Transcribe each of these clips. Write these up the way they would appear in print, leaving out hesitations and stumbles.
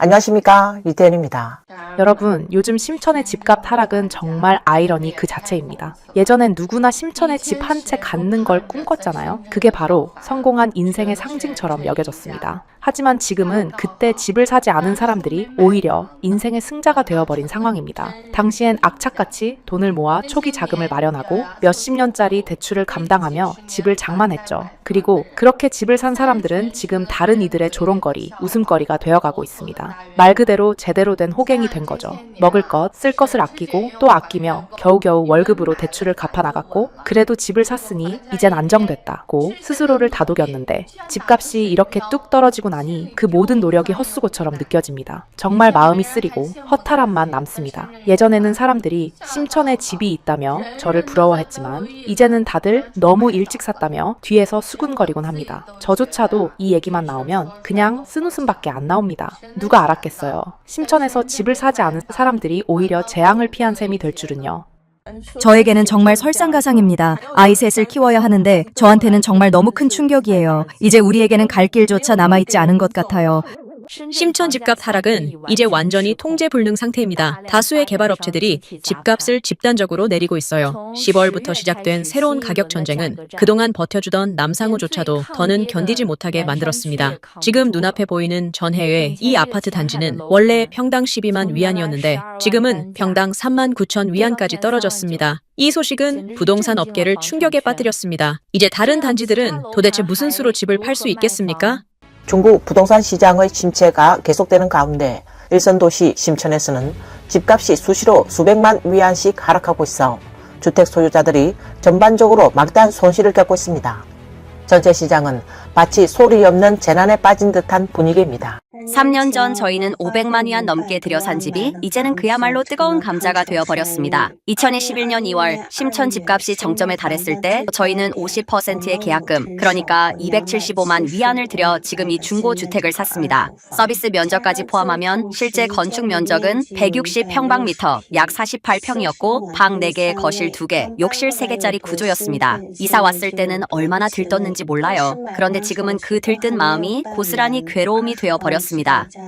안녕하십니까, 이태현입니다. 여러분, 요즘 심천의 집값 하락은 정말 아이러니 그 자체입니다. 예전엔 누구나 심천의 집 한 채 갖는 걸 꿈꿨잖아요. 그게 바로 성공한 인생의 상징처럼 여겨졌습니다. 하지만 지금은 그때 집을 사지 않은 사람들이 오히려 인생의 승자가 되어버린 상황입니다. 당시엔 악착같이 돈을 모아 초기 자금을 마련하고 몇십 년짜리 대출을 감당하며 집을 장만했죠. 그리고 그렇게 집을 산 사람들은 지금 다른 이들의 조롱거리, 웃음거리가 되어가고 있습니다. 말 그대로 제대로 된 호갱이 된 거죠. 먹을 것, 쓸 것을 아끼고 또 아끼며 겨우겨우 월급으로 대출을 갚아나갔고 그래도 집을 샀으니 이젠 안정됐다고 스스로를 다독였는데 집값이 이렇게 뚝 떨어지고 나니 그 모든 노력이 헛수고처럼 느껴집니다. 정말 마음이 쓰리고 허탈함만 남습니다. 예전에는 사람들이 심천에 집이 있다며 저를 부러워했지만 이제는 다들 너무 일찍 샀다며 뒤에서 수군거리곤 합니다. 저조차도 이 얘기만 나오면 그냥 쓴웃음밖에 안 나옵니다. 누가 알았겠어요. 심천에서 집을 사지 않은 사람들이 오히려 재앙을 피한 셈이 될 줄은요. 저에게는 정말 설상가상입니다. 아이 셋을 키워야 하는데 저한테는 정말 너무 큰 충격이에요. 이제 우리에게는 갈 길조차 남아있지 않은 것 같아요. 심천 집값 하락은 이제 완전히 통제불능 상태입니다. 다수의 개발업체들이 집값을 집단적으로 내리고 있어요. 10월부터 시작된 새로운 가격 전쟁은 그동안 버텨주던 남상우조차도 더는 견디지 못하게 만들었습니다. 지금 눈앞에 보이는 전해의 이 아파트 단지는 원래 평당 12만 위안이었는데 지금은 평당 3만 9천 위안까지 떨어졌습니다. 이 소식은 부동산 업계를 충격에 빠뜨렸습니다. 이제 다른 단지들은 도대체 무슨 수로 집을 팔 수 있겠습니까? 중국 부동산 시장의 침체가 계속되는 가운데 일선 도시 심천에서는 집값이 수시로 수백만 위안씩 하락하고 있어 주택 소유자들이 전반적으로 막대한 손실을 겪고 있습니다. 전체 시장은 마치 소리 없는 재난에 빠진 듯한 분위기입니다. 3년 전 저희는 500만 위안 넘게 들여 산 집이 이제는 그야말로 뜨거운 감자가 되어버렸습니다. 2021년 2월 심천 집값이 정점에 달했을 때 저희는 50%의 계약금, 그러니까 275만 위안을 들여 지금 이 중고주택을 샀습니다. 서비스 면적까지 포함하면 실제 건축 면적은 160평방미터, 약 48평이었고 방 4개, 거실 2개, 욕실 3개짜리 구조였습니다. 이사 왔을 때는 얼마나 들떴는지 몰라요. 그런데 지금은 그 들뜬 마음이 고스란히 괴로움이 되어버렸습니다.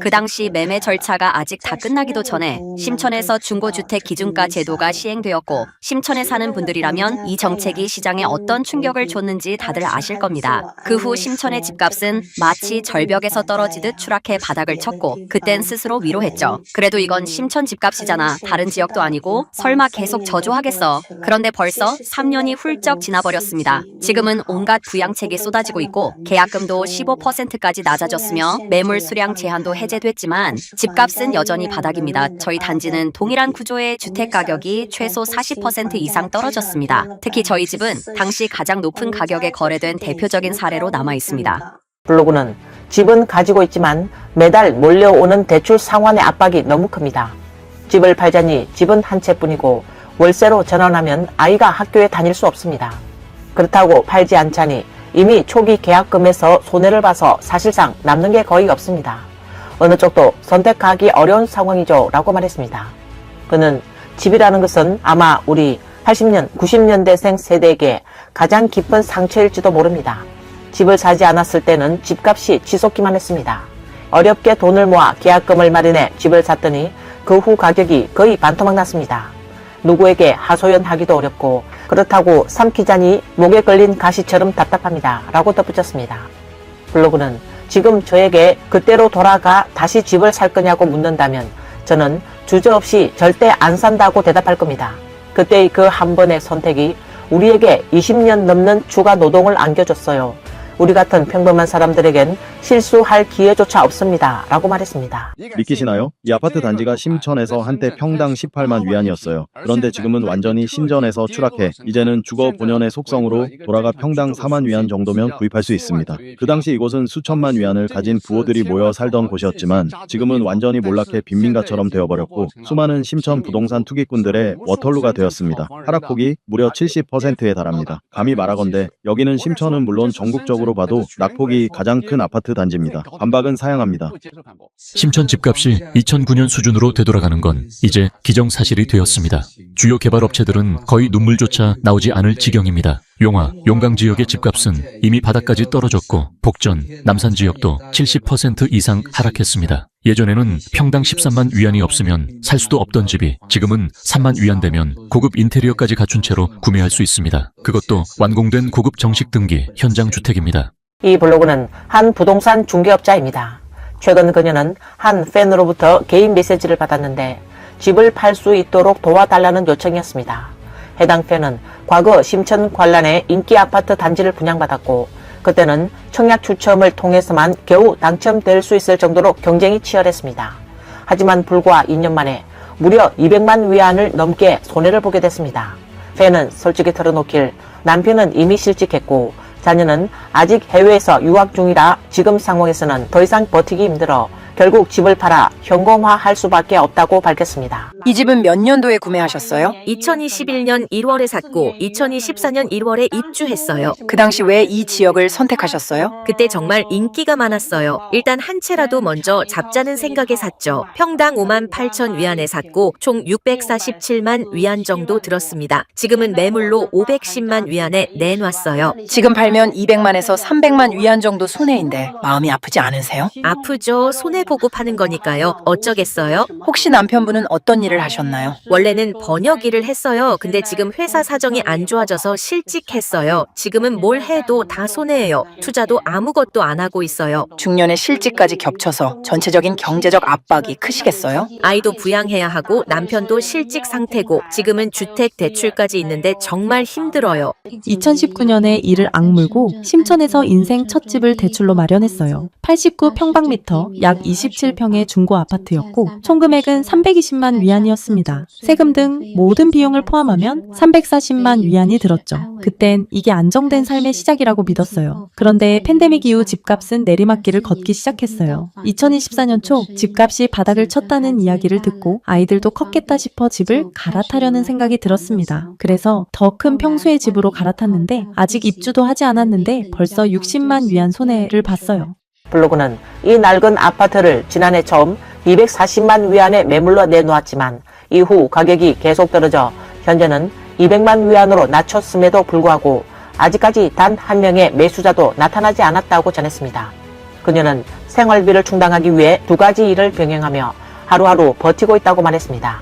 그 당시 매매 절차가 아직 다 끝나기도 전에 심천에서 중고주택 기준가 제도가 시행되었고 심천에 사는 분들이라면 이 정책이 시장에 어떤 충격을 줬는지 다들 아실 겁니다. 그 후 심천의 집값은 마치 절벽에서 떨어지듯 추락해 바닥을 쳤고 그땐 스스로 위로했죠. 그래도 이건 심천 집값이잖아. 다른 지역도 아니고 설마 계속 저조하겠어. 그런데 벌써 3년이 훌쩍 지나버렸습니다. 지금은 온갖 부양책이 쏟아지고 있고 계약금도 15%까지 낮아졌으며 매물 수량 제한도 해제됐지만 집값은 여전히 바닥입니다. 저희 단지는 동일한 구조의 주택 가격이 최소 40% 이상 떨어졌습니다. 특히 저희 집은 당시 가장 높은 가격에 거래된 대표적인 사례로 남아 있습니다. 블로그는 집은 가지고 있지만 매달 몰려오는 대출 상환의 압박이 너무 큽니다. 집을 팔자니 집은 한 채뿐이고 월세로 전환하면 아이가 학교에 다닐 수 없습니다. 그렇다고 팔지 않자니 이미 초기 계약금에서 손해를 봐서 사실상 남는 게 거의 없습니다. 어느 쪽도 선택하기 어려운 상황이죠 라고 말했습니다. 그는 집이라는 것은 아마 우리 80년, 90년대생 세대에게 가장 깊은 상처일지도 모릅니다. 집을 사지 않았을 때는 집값이 치솟기만 했습니다. 어렵게 돈을 모아 계약금을 마련해 집을 샀더니 그 후 가격이 거의 반토막 났습니다. 누구에게 하소연하기도 어렵고 그렇다고 삼키자니 목에 걸린 가시처럼 답답합니다 라고 덧붙였습니다. 블로그는 지금 저에게 그때로 돌아가 다시 집을 살 거냐고 묻는다면 저는 주저없이 절대 안 산다고 대답할 겁니다. 그때의 그 한 번의 선택이 우리에게 20년 넘는 추가 노동을 안겨줬어요. 우리 같은 평범한 사람들에겐 실수할 기회조차 없습니다 라고 말했습니다. 믿기시나요? 이 아파트 단지가 심천에서 한때 평당 18만 위안이었어요. 그런데 지금은 완전히 신전에서 추락해 이제는 주거 본연의 속성으로 돌아가 평당 4만 위안 정도면 구입할 수 있습니다. 그 당시 이곳은 수천만 위안을 가진 부호들이 모여 살던 곳이었지만 지금은 완전히 몰락해 빈민가처럼 되어버렸고 수많은 심천 부동산 투기꾼들의 워털루가 되었습니다. 하락폭이 무려 70%에 달합니다. 감히 말하건대 여기는 심천은 물론 전국적으로 봐도 낙폭이 가장 큰 아파트 단지입니다. 반박은 사양합니다. 심천 집값이 2009년 수준으로 되돌아가는 건 이제 기정사실이 되었습니다. 주요 개발업체들은 거의 눈물조차 나오지 않을 지경입니다. 용화, 용강 지역의 집값은 이미 바닥까지 떨어졌고 복전, 남산 지역도 70% 이상 하락했습니다. 예전에는 평당 13만 위안이 없으면 살 수도 없던 집이 지금은 3만 위안 되면 고급 인테리어까지 갖춘 채로 구매할 수 있습니다. 그것도 완공된 고급 정식 등기 현장 주택입니다. 이 블로그는 한 부동산 중개업자입니다. 최근 그녀는 한 팬으로부터 개인 메시지를 받았는데 집을 팔 수 있도록 도와달라는 요청이었습니다. 해당 팬은 과거 심천 관란의 인기 아파트 단지를 분양받았고 그때는 청약 추첨을 통해서만 겨우 당첨될 수 있을 정도로 경쟁이 치열했습니다. 하지만 불과 2년 만에 무려 200만 위안을 넘게 손해를 보게 됐습니다. 팬은 솔직히 털어놓길 남편은 이미 실직했고 자녀는 아직 해외에서 유학 중이라 지금 상황에서는 더 이상 버티기 힘들어 결국 집을 팔아 현금화할 수밖에 없다고 밝혔습니다. 이 집은 몇 년도에 구매하셨어요? 2021년 1월에 샀고 2014년 1월에 입주했어요. 그 당시 왜 이 지역을 선택하셨어요? 그때 정말 인기가 많았어요. 일단 한 채라도 먼저 잡자는 생각에 샀죠. 평당 5만 8천 위안에 샀고 총 647만 위안 정도 들었습니다. 지금은 매물로 510만 위안에 내놨어요. 지금 팔면 200만에서 300만 위안 정도 손해인데 마음이 아프지 않으세요? 아프죠. 손해보고 파는 거니까요. 어쩌겠어요? 혹시 남편분은 어떤 일을 하셨나요? 원래는 번역 일을 했어요. 근데 지금 회사 사정이 안 좋아져서 실직했어요. 지금은 뭘 해도 다 손해예요. 투자도 아무것도 안 하고 있어요. 중년에 실직까지 겹쳐서 전체적인 경제적 압박이 크시겠어요? 아이도 부양해야 하고 남편도 실직 상태고 지금은 주택 대출까지 있는데 정말 힘들어요. 2019년에 이를 악물고 심천에서 인생 첫 집을 대출로 마련했어요. 89평방미터 약 27평의 중고 아파트였고 총 금액은 320만 위안이었습니다. 세금 등 모든 비용을 포함하면 340만 위안이 들었죠. 그땐 이게 안정된 삶의 시작이라고 믿었어요. 그런데 팬데믹 이후 집값은 내리막길을 걷기 시작했어요. 2024년 초 집값이 바닥을 쳤다는 이야기를 듣고 아이들도 컸겠다 싶어 집을 갈아타려는 생각이 들었습니다. 그래서 더 큰 평수의 집으로 갈아탔는데 아직 입주도 하지 않았는데 벌써 60만 위안 손해를 봤어요. 블로그는 이 낡은 아파트를 지난해 처음 240만 위안에 매물로 내놓았지만 이후 가격이 계속 떨어져 현재는 200만 위안으로 낮췄음에도 불구하고 아직까지 단 한 명의 매수자도 나타나지 않았다고 전했습니다. 그녀는 생활비를 충당하기 위해 두 가지 일을 병행하며 하루하루 버티고 있다고 말했습니다.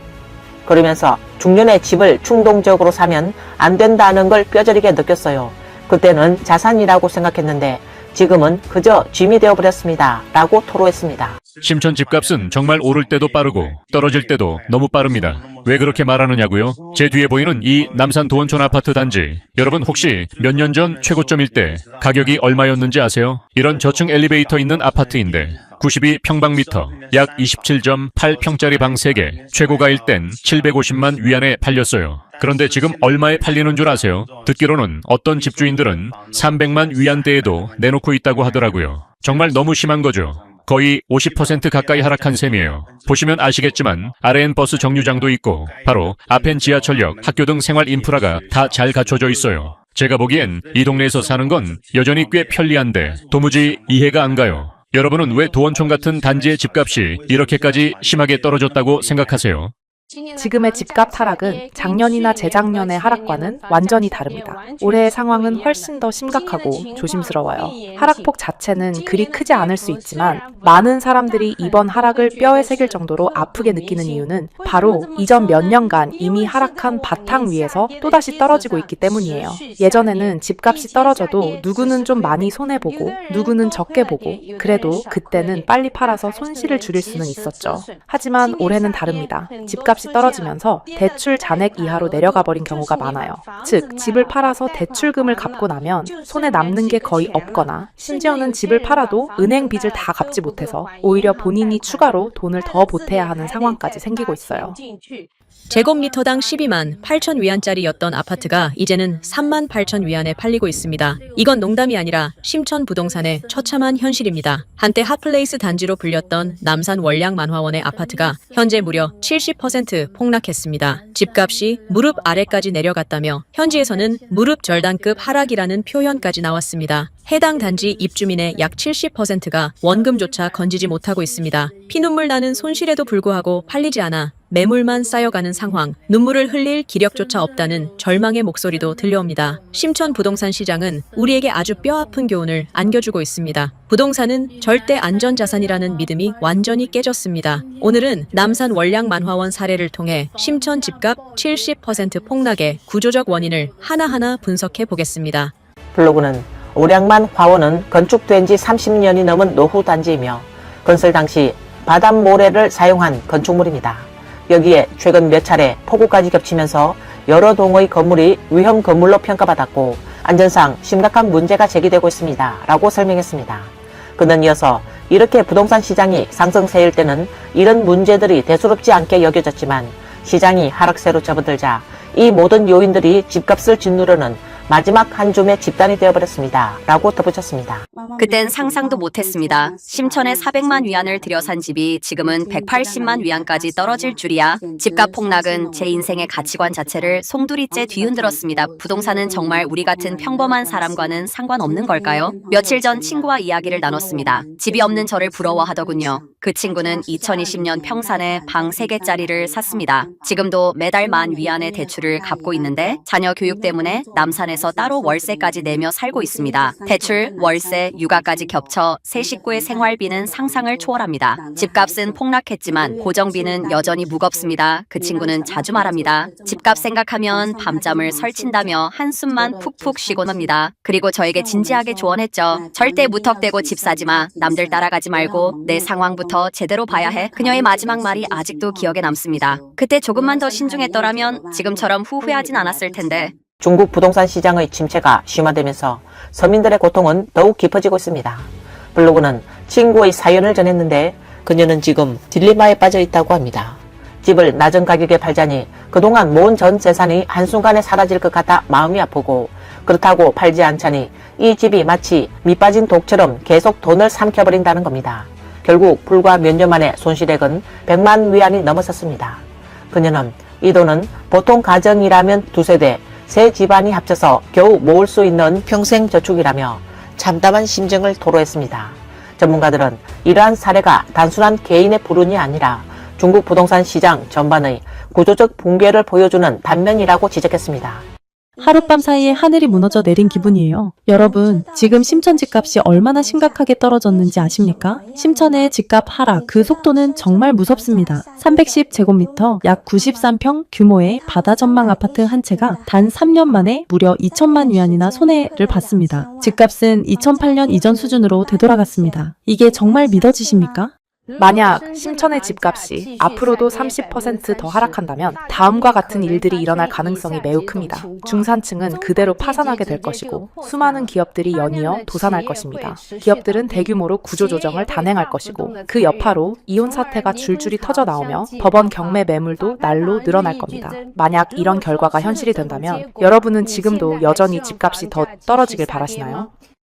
그러면서 중년에 집을 충동적으로 사면 안 된다는 걸 뼈저리게 느꼈어요. 그때는 자산이라고 생각했는데 지금은 그저 짐이 되어버렸습니다. 라고 토로했습니다. 심천 집값은 정말 오를 때도 빠르고 떨어질 때도 너무 빠릅니다. 왜 그렇게 말하느냐고요? 제 뒤에 보이는 이 남산 도원촌 아파트 단지, 여러분 혹시 몇 년 전 최고점일 때 가격이 얼마였는지 아세요? 이런 저층 엘리베이터 있는 아파트인데 92평방미터, 약 27.8평짜리 방 3개, 최고가일 땐 750만 위안에 팔렸어요. 그런데 지금 얼마에 팔리는 줄 아세요? 듣기로는 어떤 집주인들은 300만 위안대에도 내놓고 있다고 하더라고요. 정말 너무 심한 거죠. 거의 50% 가까이 하락한 셈이에요. 보시면 아시겠지만 아래엔 버스 정류장도 있고 바로 앞엔 지하철역, 학교 등 생활 인프라가 다 잘 갖춰져 있어요. 제가 보기엔 이 동네에서 사는 건 여전히 꽤 편리한데 도무지 이해가 안 가요. 여러분은 왜 도원촌 같은 단지의 집값이 이렇게까지 심하게 떨어졌다고 생각하세요? 지금의 집값 하락은 작년이나 재작년의 하락과는 완전히 다릅니다. 올해의 상황은 훨씬 더 심각하고 조심스러워요. 하락폭 자체는 그리 크지 않을 수 있지만 많은 사람들이 이번 하락을 뼈에 새길 정도로 아프게 느끼는 이유는 바로 이전 몇 년간 이미 하락한 바탕 위에서 또다시 떨어지고 있기 때문이에요. 예전에는 집값이 떨어져도 누구는 좀 많이 손해보고 누구는 적게 보고 그래도 그때는 빨리 팔아서 손실을 줄일 수는 있었죠. 하지만 올해는 다릅니다. 집값이 떨어지면서 대출 잔액 이하로 내려가 버린 경우가 많아요. 즉, 집을 팔아서 대출금을 갚고 나면 손에 남는 게 거의 없거나 심지어는 집을 팔아도 은행 빚을 다 갚지 못해서 오히려 본인이 추가로 돈을 더 보태야 하는 상황까지 생기고 있어요. 제곱미터당 12만 8천 위안짜리였던 아파트가 이제는 3만 8천 위안에 팔리고 있습니다. 이건 농담이 아니라 심천 부동산의 처참한 현실입니다. 한때 핫플레이스 단지로 불렸던 남산 월량만화원의 아파트가 현재 무려 70% 폭락했습니다. 집값이 무릎 아래까지 내려갔다며 현지에서는 무릎 절단급 하락이라는 표현까지 나왔습니다. 해당 단지 입주민의 약 70%가 원금조차 건지지 못하고 있습니다. 피눈물 나는 손실에도 불구하고 팔리지 않아 매물만 쌓여가는 상황, 눈물을 흘릴 기력조차 없다는 절망의 목소리도 들려옵니다. 심천 부동산 시장은 우리에게 아주 뼈아픈 교훈을 안겨주고 있습니다. 부동산은 절대 안전자산이라는 믿음이 완전히 깨졌습니다. 오늘은 남산 월량만화원 사례를 통해 심천 집값 70% 폭락의 구조적 원인을 하나하나 분석해 보겠습니다. 블로그는 월량만 화원은 건축된 지 30년이 넘은 노후 단지이며 건설 당시 바닷 모래를 사용한 건축물입니다. 여기에 최근 몇 차례 폭우까지 겹치면서 여러 동의 건물이 위험 건물로 평가받았고 안전상 심각한 문제가 제기되고 있습니다. 라고 설명했습니다. 그는 이어서 이렇게 부동산 시장이 상승세일 때는 이런 문제들이 대수롭지 않게 여겨졌지만 시장이 하락세로 접어들자 이 모든 요인들이 집값을 짓누르는 마지막 한 줌의 집단이 되어버렸습니다. 라고 덧붙였습니다. 그땐 상상도 못했습니다. 심천에 400만 위안을 들여 산 집이 지금은 180만 위안까지 떨어질 줄이야. 집값 폭락은 제 인생의 가치관 자체를 송두리째 뒤흔들었습니다. 부동산은 정말 우리 같은 평범한 사람과는 상관없는 걸까요? 며칠 전 친구와 이야기를 나눴습니다. 집이 없는 저를 부러워하더군요. 그 친구는 2020년 평산에 방 3개짜리를 샀습니다. 지금도 매달 10,000 위안의 대출을 갚고 있는데 자녀 교육 때문에 남산에서 따로 월세까지 내며 살고 있습니다. 대출, 월세, 육아까지 겹쳐 세 식구의 생활비는 상상을 초월합니다. 집값은 폭락했지만 고정비는 여전히 무겁습니다. 그 친구는 자주 말합니다. 집값 생각하면 밤잠을 설친다며 한숨만 푹푹 쉬곤 합니다. 그리고 저에게 진지하게 조언했죠. 절대 무턱대고 집 사지 마. 남들 따라가지 말고 내 상황부터 제대로 봐야 해. 그녀의 마지막 말이 아직도 기억에 남습니다. 그때 조금만 더 신중했더라면 지금처럼 후회하진 않았을 텐데. 중국 부동산 시장의 침체가 심화되면서 서민들의 고통은 더욱 깊어지고 있습니다. 블로그는 친구의 사연을 전했는데 그녀는 지금 딜레마에 빠져 있다고 합니다. 집을 낮은 가격에 팔자니 그동안 모은 전 재산이 한순간에 사라질 것 같아 마음이 아프고 그렇다고 팔지 않자니 이 집이 마치 밑빠진 독처럼 계속 돈을 삼켜버린다는 겁니다. 결국 불과 몇 년 만에 손실액은 100만 위안이 넘어섰습니다. 그녀는 이 돈은 보통 가정이라면 2세대, 세 집안이 합쳐서 겨우 모을 수 있는 평생 저축이라며 참담한 심정을 토로했습니다. 전문가들은 이러한 사례가 단순한 개인의 불운이 아니라 중국 부동산 시장 전반의 구조적 붕괴를 보여주는 단면이라고 지적했습니다. 하룻밤 사이에 하늘이 무너져 내린 기분이에요. 여러분, 지금 심천 집값이 얼마나 심각하게 떨어졌는지 아십니까? 심천의 집값 하락, 그 속도는 정말 무섭습니다. 310제곱미터, 약 93평 규모의 바다 전망 아파트 한 채가 단 3년 만에 무려 2천만 위안이나 손해를 봤습니다. 집값은 2008년 이전 수준으로 되돌아갔습니다. 이게 정말 믿어지십니까? 만약 심천의 집값이 앞으로도 30% 더 하락한다면 다음과 같은 일들이 일어날 가능성이 매우 큽니다. 중산층은 그대로 파산하게 될 것이고 수많은 기업들이 연이어 도산할 것입니다. 기업들은 대규모로 구조조정을 단행할 것이고 그 여파로 이혼 사태가 줄줄이 터져 나오며 법원 경매 매물도 날로 늘어날 겁니다. 만약 이런 결과가 현실이 된다면 여러분은 지금도 여전히 집값이 더 떨어지길 바라시나요?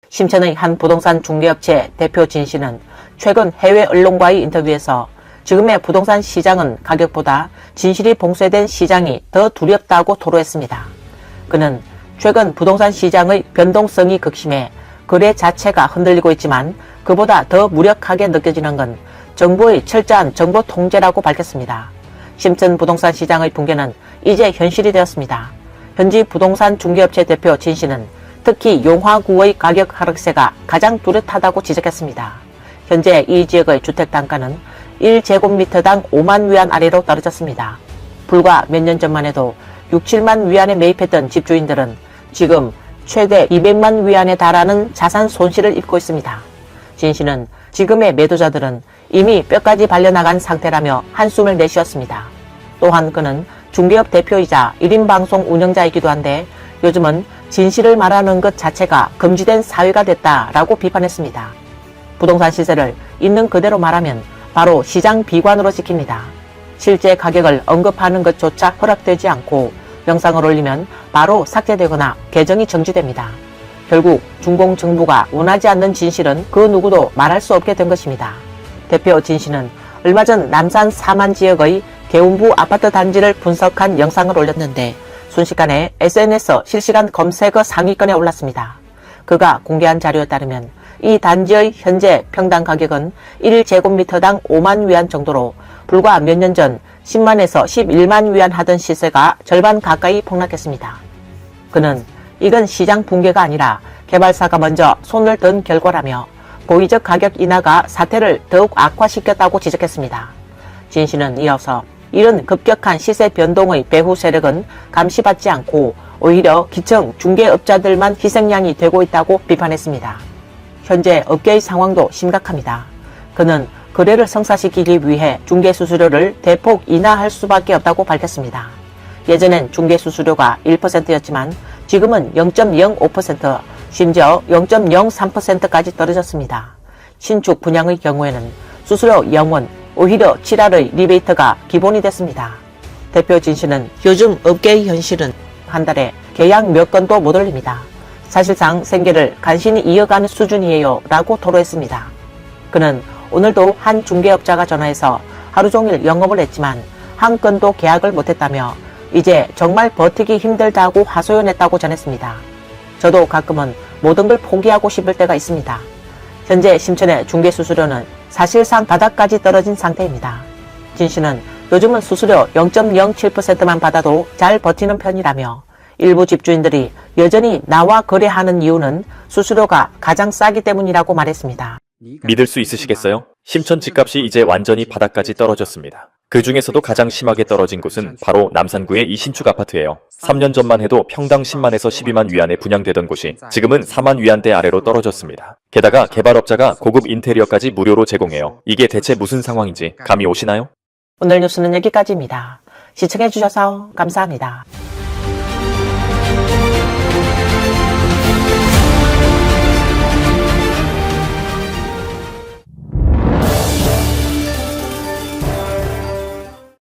심천의 한 부동산 중개업체 대표 진 씨는 최근 해외 언론과의 인터뷰에서 지금의 부동산 시장은 가격보다 진실이 봉쇄된 시장이 더 두렵다고 토로했습니다. 그는 최근 부동산 시장의 변동성이 극심해 거래 자체가 흔들리고 있지만 그보다 더 무력하게 느껴지는 건 정부의 철저한 정보 통제라고 밝혔습니다. 심천 부동산 시장의 붕괴는 이제 현실이 되었습니다. 현지 부동산 중개업체 대표 진 씨는 특히 용화구의 가격 하락세가 가장 뚜렷하다고 지적했습니다. 현재 이 지역의 주택 단가는 1제곱미터당 5만 위안 아래로 떨어졌습니다. 불과 몇 년 전만 해도 6, 7만 위안에 매입했던 집주인들은 지금 최대 200만 위안에 달하는 자산 손실을 입고 있습니다. 진 씨는 지금의 매도자들은 이미 뼈까지 발려나간 상태라며 한숨을 내쉬었습니다. 또한 그는 중개업 대표이자 1인 방송 운영자이기도 한데 요즘은 진실을 말하는 것 자체가 금지된 사회가 됐다라고 비판했습니다. 부동산 시세를 있는 그대로 말하면 바로 시장 비관으로 찍힙니다. 실제 가격을 언급하는 것조차 허락되지 않고 영상을 올리면 바로 삭제되거나 계정이 정지됩니다. 결국 중공 정부가 원하지 않는 진실은 그 누구도 말할 수 없게 된 것입니다. 대표 진 씨는 얼마 전 남산 사만 지역의 개운부 아파트 단지를 분석한 영상을 올렸는데 순식간에 SNS 실시간 검색어 상위권에 올랐습니다. 그가 공개한 자료에 따르면 이 단지의 현재 평당 가격은 1제곱미터당 5만 위안 정도로 불과 몇 년 전 10만에서 11만 위안 하던 시세가 절반 가까이 폭락했습니다. 그는 이건 시장 붕괴가 아니라 개발사가 먼저 손을 든 결과라며 고의적 가격 인하가 사태를 더욱 악화시켰다고 지적했습니다. 진 씨는 이어서 이런 급격한 시세 변동의 배후 세력은 감시받지 않고 오히려 기청 중개업자들만 희생양이 되고 있다고 비판했습니다. 현재 업계의 상황도 심각합니다. 그는 거래를 성사시키기 위해 중개수수료를 대폭 인하할 수밖에 없다고 밝혔습니다. 예전엔 중개수수료가 1%였지만 지금은 0.05%, 심지어 0.03%까지 떨어졌습니다. 신축 분양의 경우에는 수수료 0원, 오히려 7할의 리베이트가 기본이 됐습니다. 대표 진 씨는 요즘 업계의 현실은 한 달에 계약 몇 건도 못 올립니다. 사실상 생계를 간신히 이어가는 수준이에요 라고 토로했습니다. 그는 오늘도 한 중개업자가 전화해서 하루 종일 영업을 했지만 한 건도 계약을 못했다며 이제 정말 버티기 힘들다고 하소연했다고 전했습니다. 저도 가끔은 모든 걸 포기하고 싶을 때가 있습니다. 현재 심천의 중개수수료는 사실상 바닥까지 떨어진 상태입니다. 진 씨는 요즘은 수수료 0.07%만 받아도 잘 버티는 편이라며 일부 집주인들이 여전히 나와 거래하는 이유는 수수료가 가장 싸기 때문이라고 말했습니다. 믿을 수 있으시겠어요? 심천 집값이 이제 완전히 바닥까지 떨어졌습니다. 그 중에서도 가장 심하게 떨어진 곳은 바로 남산구의 이 신축 아파트예요. 3년 전만 해도 평당 10만에서 12만 위안에 분양되던 곳이 지금은 4만 위안대 아래로 떨어졌습니다. 게다가 개발업자가 고급 인테리어까지 무료로 제공해요. 이게 대체 무슨 상황인지 감이 오시나요? 오늘 뉴스는 여기까지입니다. 시청해주셔서 감사합니다.